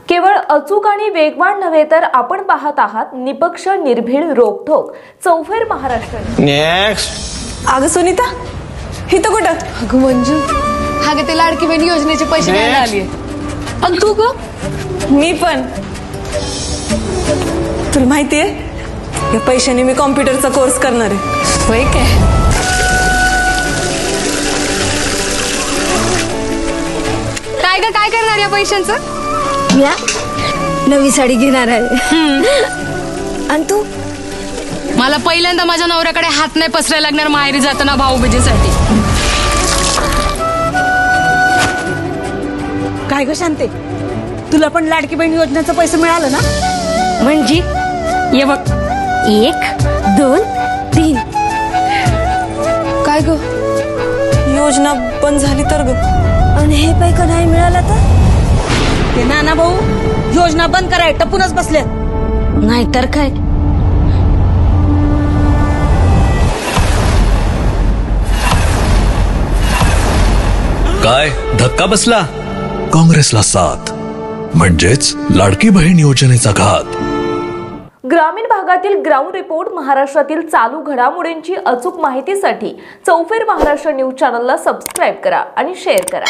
केवळ अचूक आणि वेगवान नव्हे तर आपण पाहत आहात निपक्ष निर्भीड रोखोक चौफेर महाराष्ट्र। नेक्स्ट। अगं सुनीता इथं कुठं? अगं मंजू अगं ते लाडकी बहीण योजनेचे पैसे घ्यायला आलीये। आणि तू ग? मी पण। तुला माहितीये या पैशाने मी कॉम्प्युटरचा कोर्स करणार आहे। होय काय? काय ग काय करणार या पैशांचं? या नवी साडी घेणार आहे। आणि तू? मला पहिल्यांदा माझ्या नवऱ्याकडे हात नाही पसरायला लागणार माहेरी जाताना भाऊबीजेसाठी। काय ग शांते तुला पण लाडकी बहीण योजनेचं पैसे मिळालं ना? म्हणजे ये बघ 1 2 3 काय ग योजना बंद झाली तर ग? आणि हे पैका नाही मिळाला तर? ते नाना भाऊ योजना बंद कराय टपूनच बसले नाहीतर काय। काय धक्का बसला? काँग्रेसला साथ म्हणजेच लाडकी बहीण योजनेचा घात। ग्रामीण भागातील ग्राउंड रिपोर्ट महाराष्ट्रातील चालू घडामोडींची अचूक माहितीसाठी चौफेर महाराष्ट्र न्यूज चॅनलला सबस्क्राइब करा आणि शेअर करा।